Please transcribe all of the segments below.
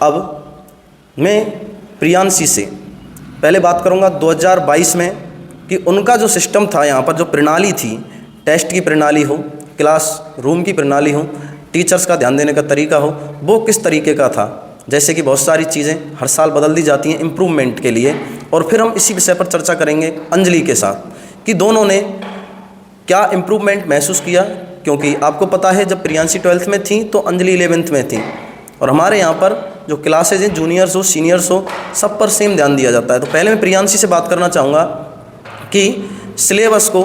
अब मैं प्रियांशी से पहले बात करूंगा 2022 में कि उनका जो सिस्टम था, यहाँ पर जो प्रणाली थी, टेस्ट की प्रणाली हो, क्लास रूम की प्रणाली हो, टीचर्स का ध्यान देने का तरीका हो, वो किस तरीके का था। जैसे कि बहुत सारी चीज़ें हर साल बदल दी जाती हैं इम्प्रूवमेंट के लिए। और फिर हम इसी विषय पर चर्चा करेंगे अंजलि के साथ कि दोनों ने क्या इम्प्रूवमेंट महसूस किया, क्योंकि आपको पता है जब प्रियांशी 12th में थी तो अंजलि 11th में थी, और हमारे यहाँ पर जो क्लासेज हैं जूनियर्स हो सीनियर्स हो सब पर सेम ध्यान दिया जाता है। तो पहले मैं प्रियांशी से बात करना चाहूँगा कि सिलेबस को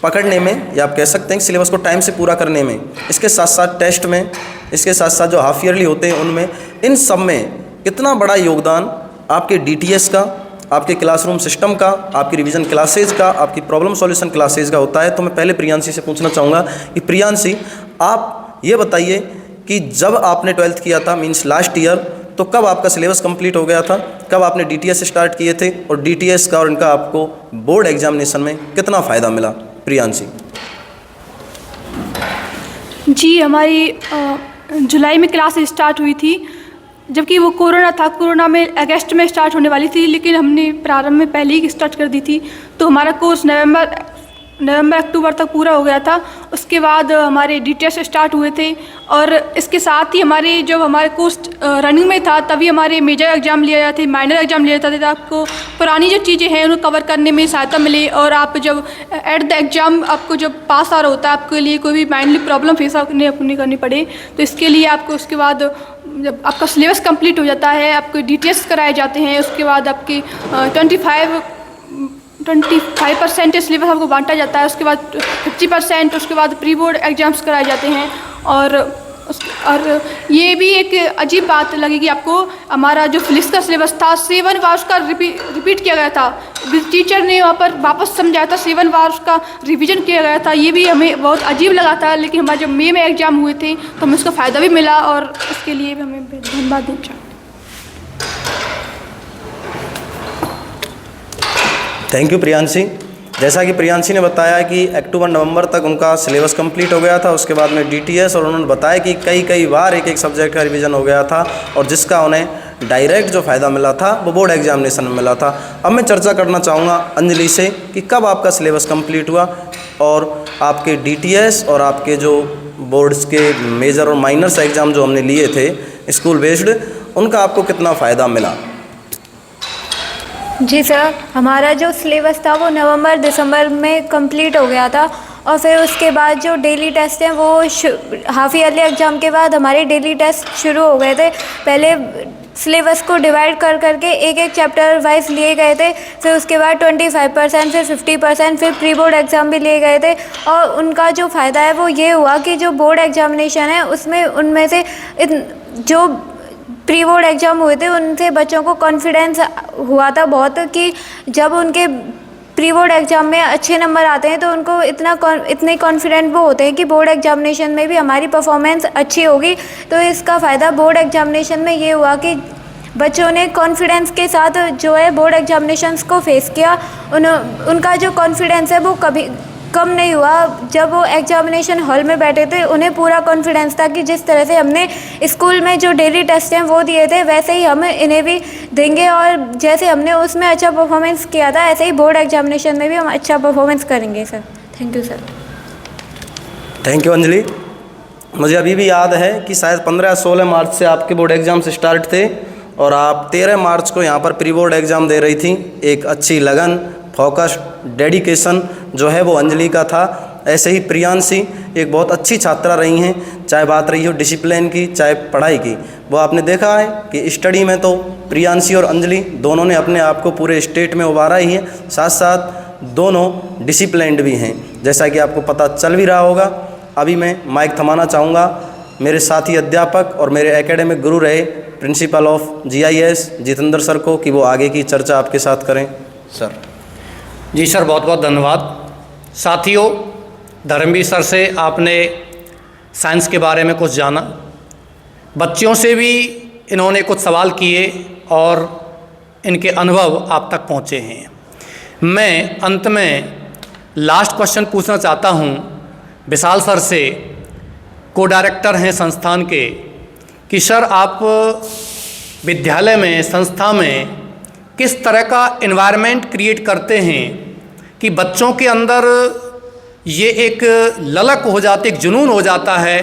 पकड़ने में, या आप कह सकते हैं कि सिलेबस को टाइम से पूरा करने में, इसके साथ साथ टेस्ट में, इसके साथ साथ जो हाफ ईयरली होते हैं उनमें, इन सब में कितना बड़ा योगदान आपके DTS का, आपके क्लासरूम सिस्टम का, आपकी रिवीजन क्लासेज का, आपकी प्रॉब्लम सॉल्यूशन क्लासेज का होता है। तो मैं पहले प्रियांशी से पूछना चाहूँगा कि प्रियांशी आप ये बताइए कि जब आपने 12th किया था, मीन्स लास्ट ईयर, तो कब आपका सिलेबस कंप्लीट हो गया था, कब आपने DTS स्टार्ट किए थे, और DTS का और इनका आपको बोर्ड एग्जामिनेशन में कितना फ़ायदा मिला। प्रियांशी जी, हमारी जुलाई में क्लास स्टार्ट हुई थी, जबकि वो कोरोना था। कोरोना में अगस्त में स्टार्ट होने वाली थी, लेकिन हमने प्रारंभ में पहले ही स्टार्ट कर दी थी, तो हमारा कोर्स नवंबर अक्टूबर तक पूरा हो गया था। उसके बाद हमारे DTS स्टार्ट हुए थे, और इसके साथ ही हमारे जब हमारे कोर्स रनिंग में था तभी हमारे मेजर एग्ज़ाम लिए जाते थे, माइनर एग्ज़ाम लिए जाते थे, आपको पुरानी जो चीज़ें हैं उनको कवर करने में सहायता मिले, और आप जब एट द एग्ज़ाम आपको जब पास आ रहा होता है, आपके लिए कोई भी माइंडली प्रॉब्लम फेस नहीं करनी पड़े, तो इसके लिए आपको उसके बाद जब आपका सिलेबस कंप्लीट हो जाता है, आपको DTS कराए जाते हैं, उसके बाद आपकी 25% सिलेबस आपको बांटा जाता है, उसके बाद 50%, उसके बाद प्री बोर्ड एग्जाम्स कराए जाते हैं। और ये भी एक अजीब बात लगेगी आपको, हमारा जो फिजिक्स का सिलेबस था 7 बार उसका रिपीट किया गया था, टीचर ने वहाँ पर वापस समझाया था, 7 बार उसका रिवीजन किया गया था। ये भी हमें बहुत अजीब लगा था, लेकिन हमारे जब मई में एग्ज़ाम हुए थे तो हमें उसका फ़ायदा भी मिला, और उसके लिए भी हमें धन्यवाद देना चाहिए। Thank you Priyanshi. जैसा कि प्रियांशी ने बताया कि अक्टूबर नवंबर तक उनका सिलेबस कंप्लीट हो गया था, उसके बाद में DTS, और उन्होंने बताया कि कई बार एक सब्जेक्ट का रिवीजन हो गया था, और जिसका उन्हें डायरेक्ट जो फ़ायदा मिला था वो बोर्ड एग्जामिनेशन में मिला था। अब मैं चर्चा करना चाहूँगा अंजलि से कि कब आपका सिलेबस कंप्लीट हुआ, और आपके DTS और आपके जो बोर्ड्स के मेजर और माइनर्स एग्ज़ाम जो हमने लिए थे स्कूल बेस्ड, उनका आपको कितना फ़ायदा मिला। जी सर, हमारा जो सिलेबस था वो नवंबर दिसंबर में कंप्लीट हो गया था, और फिर उसके बाद जो डेली टेस्ट हैं वो हाफ ईयरली एग्ज़ाम के बाद हमारे डेली टेस्ट शुरू हो गए थे। पहले सिलेबस को डिवाइड कर करके एक चैप्टर वाइज लिए गए थे, फिर उसके बाद 25%, फिर 50%, फिर प्री बोर्ड एग्ज़ाम भी लिए गए थे। और उनका जो फ़ायदा है वो ये हुआ कि जो बोर्ड एग्जामिनेशन है उसमें उनमें से जो प्री बोर्ड एग्ज़ाम हुए थे उनसे बच्चों को कॉन्फिडेंस हुआ था बहुत, कि जब उनके प्री बोर्ड एग्ज़ाम में अच्छे नंबर आते हैं तो उनको इतने कॉन्फिडेंट वो होते हैं कि बोर्ड एग्जामिनेशन में भी हमारी परफॉर्मेंस अच्छी होगी। तो इसका फ़ायदा बोर्ड एग्जामिनेशन में ये हुआ कि बच्चों ने कॉन्फिडेंस के साथ जो है बोर्ड एग्जामिनेशंस को फेस किया। उनका जो कॉन्फिडेंस है वो कभी कम नहीं हुआ। जब वो एग्जामिनेशन हॉल में बैठे थे उन्हें पूरा कॉन्फिडेंस था कि जिस तरह से हमने स्कूल में जो डेली टेस्ट हैं वो दिए थे वैसे ही हम इन्हें भी देंगे, और जैसे हमने उसमें अच्छा परफॉर्मेंस किया था ऐसे ही बोर्ड एग्जामिनेशन में भी हम अच्छा परफॉर्मेंस करेंगे sir. Thank you sir. Thank you Anjali. मुझे अभी भी याद है कि शायद 15-16 मार्च से आपके बोर्ड एग्ज़ाम्स स्टार्ट थे, और आप 13 मार्च को यहाँ पर प्री बोर्ड एग्ज़ाम दे रही थी। एक अच्छी लगन, फोकस, डेडिकेशन जो है वो अंजलि का था। ऐसे ही प्रियांशी एक बहुत अच्छी छात्रा रही हैं, चाहे बात रही हो डिसिप्लिन की चाहे पढ़ाई की। वो आपने देखा है कि स्टडी में तो प्रियांशी और अंजलि दोनों ने अपने आप को पूरे स्टेट में उभारा ही है, साथ साथ दोनों डिसिप्लिन्ड भी हैं, जैसा कि आपको पता चल भी रहा होगा। अभी मैं माइक थमाना चाहूँगा मेरे साथी अध्यापक और मेरे एकेडमिक गुरु रहे principle of GIS Jitendra sir को, कि वो आगे की चर्चा आपके साथ करें। सर। जी सर, बहुत बहुत धन्यवाद। साथियों, धर्मवीर सर से आपने साइंस के बारे में कुछ जाना, बच्चों से भी इन्होंने कुछ सवाल किए और इनके अनुभव आप तक पहुँचे हैं। मैं अंत में लास्ट क्वेश्चन पूछना चाहता हूँ विशाल सर से, को डायरेक्टर हैं संस्थान के, कि सर आप विद्यालय में, संस्था में किस तरह का एनवायरनमेंट क्रिएट करते हैं कि बच्चों के अंदर ये एक ललक हो जाती, एक जुनून हो जाता है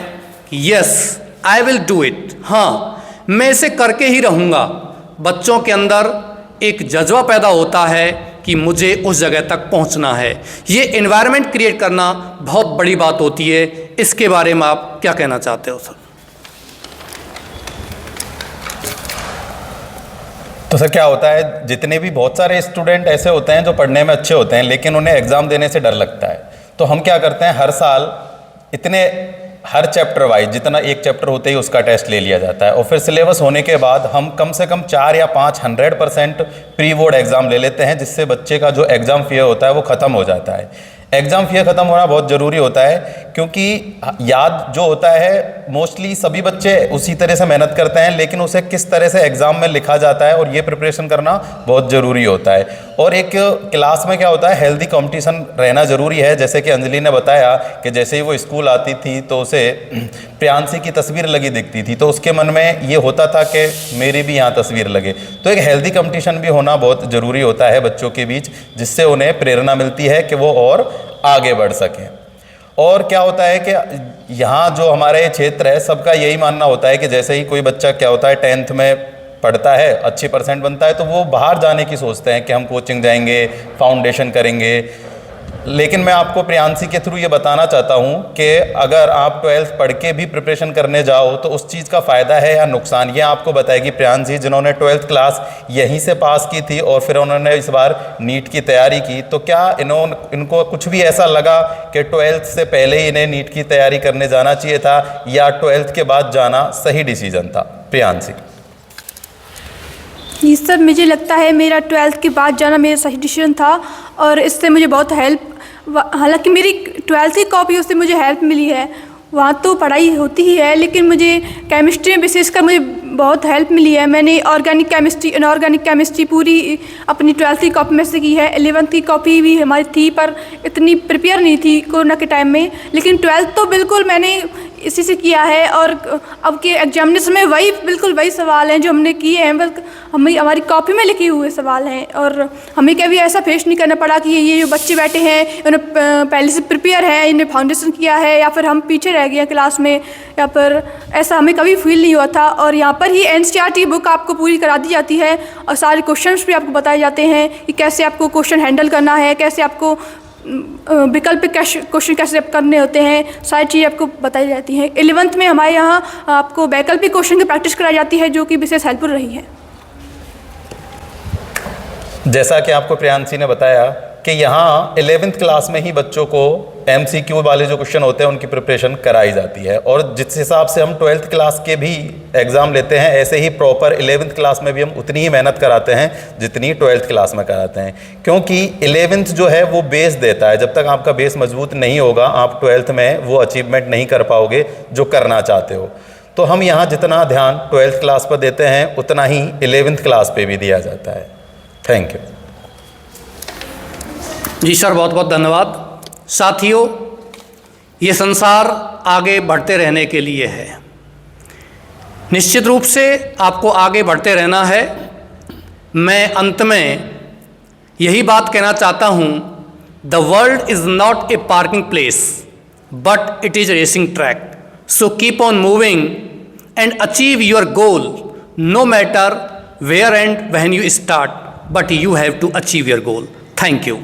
कि yes I will do it, हाँ मैं इसे करके ही रहूँगा। बच्चों के अंदर एक जज्बा पैदा होता है कि मुझे उस जगह तक पहुंचना है। ये एनवायरनमेंट क्रिएट करना बहुत बड़ी बात होती है। इसके बारे में आप क्या कहना चाहते हो सर? तो सर क्या होता है, जितने भी बहुत सारे स्टूडेंट ऐसे होते हैं जो पढ़ने में अच्छे होते हैं लेकिन उन्हें एग्ज़ाम देने से डर लगता है, तो हम क्या करते हैं, हर साल हर चैप्टर वाइज जितना एक चैप्टर होते ही उसका टेस्ट ले लिया जाता है और फिर सिलेबस होने के बाद हम कम से कम 4 या 5 100% प्री बोर्ड एग्ज़ाम ले लेते हैं, जिससे बच्चे का जो एग्ज़ाम फियर होता है वो ख़त्म हो जाता है। एग्ज़ाम फियर ख़त्म होना बहुत ज़रूरी होता है क्योंकि याद जो होता है मोस्टली सभी बच्चे उसी तरह से मेहनत करते हैं, लेकिन उसे किस तरह से एग्ज़ाम में लिखा जाता है और ये प्रिपरेशन करना बहुत ज़रूरी होता है। और एक क्लास में क्या होता है, हेल्दी कंपटीशन रहना ज़रूरी है। जैसे कि अंजलि ने बताया कि जैसे ही वो स्कूल आती थी तो उसे प्रियांशी की तस्वीर लगी दिखती थी, तो उसके मन में ये होता था कि मेरी भी यहाँ तस्वीर लगे। तो एक हेल्दी कंपटीशन भी होना बहुत ज़रूरी होता है बच्चों के बीच, जिससे उन्हें प्रेरणा मिलती है कि वो और आगे बढ़ सकें। और क्या होता है कि यहाँ जो हमारे क्षेत्र है सबका यही मानना होता है कि जैसे ही कोई बच्चा क्या होता है 10th में पढ़ता है, अच्छी परसेंट बनता है, तो वो बाहर जाने की सोचते हैं कि हम कोचिंग जाएंगे, फाउंडेशन करेंगे। लेकिन मैं आपको प्रियांशी के थ्रू ये बताना चाहता हूँ कि अगर आप 12th पढ़ के भी प्रिपरेशन करने जाओ तो उस चीज़ का फ़ायदा है या नुकसान, ये आपको बताएगी प्रियांशी, जिन्होंने 12th क्लास यहीं से पास की थी और फिर उन्होंने इस बार नीट की तैयारी की। तो क्या इनको कुछ भी ऐसा लगा कि 12th से पहले ही इन्हें नीट की तैयारी करने जाना चाहिए था या 12th के बाद जाना सही डिसीजन था? प्रियांशी। ये सब मुझे लगता है मेरा 12th के बाद जाना मेरा सही डिसीजन था और इससे मुझे बहुत हेल्प, हालांकि मेरी 12th की कॉपी उससे मुझे हेल्प मिली है। वहाँ तो पढ़ाई होती ही है लेकिन मुझे केमिस्ट्री में विशेषकर मुझे बहुत हेल्प मिली है। मैंने ऑर्गेनिक केमिस्ट्री, इनऑर्गेनिक केमिस्ट्री पूरी अपनी 12th की कॉपी में से की है। 11th की कॉपी भी हमारी थी पर इतनी प्रिपेयर नहीं थी कोरोना के टाइम में, लेकिन 12th तो बिल्कुल मैंने इसी से किया है। और अब के एग्जामिनेशन में बिल्कुल वही सवाल हैं जो हमने किए हैं, बल्कि हमारी कॉपी में लिखे हुए सवाल हैं और हमें कभी ऐसा फेस नहीं करना पड़ा कि ये जो बच्चे बैठे हैं उन्हें पहले से प्रिपेयर है, इन्हें फाउंडेशन किया है या फिर हम पीछे रह गए क्लास में, या फिर ऐसा हमें कभी फील नहीं हुआ था। और यहाँ पर ही NCERT बुक आपको पूरी करा दी जाती है और सारे क्वेश्चंस भी आपको बताए जाते हैं कि कैसे आपको क्वेश्चन हैंडल करना है, कैसे आपको वैकल्पिक क्वेश्चन कैसे करने होते हैं, सारी चीज़ें आपको बताई जाती हैं। 11th में हमारे यहाँ आपको वैकल्पिक क्वेश्चन की प्रैक्टिस कराई जाती है जो कि विशेष हेल्पफुल रही है। जैसा कि आपको प्रियांशी ने बताया कि यहाँ 11th क्लास में ही बच्चों को MCQ वाले जो क्वेश्चन होते हैं उनकी प्रिपरेशन कराई जाती है और जिस हिसाब से हम 12th क्लास के भी एग्ज़ाम लेते हैं ऐसे ही प्रॉपर 11th क्लास में भी हम उतनी ही मेहनत कराते हैं जितनी 12th क्लास में कराते हैं, क्योंकि 11th जो है वो बेस देता है। जब तक आपका बेस मजबूत नहीं होगा आप 12th में वो अचीवमेंट नहीं कर पाओगे जो करना चाहते हो। तो हम यहाँ जितना ध्यान 12th क्लास पर देते हैं उतना ही 11th क्लास पर भी दिया जाता है। थैंक यू जी सर, बहुत बहुत धन्यवाद। साथियों, ये संसार आगे बढ़ते रहने के लिए है, निश्चित रूप से आपको आगे बढ़ते रहना है। मैं अंत में यही बात कहना चाहता हूँ, the world is not a parking place but it is racing track, so keep on moving and achieve your goal no matter where and when you start, but you have to achieve your goal. Thank you.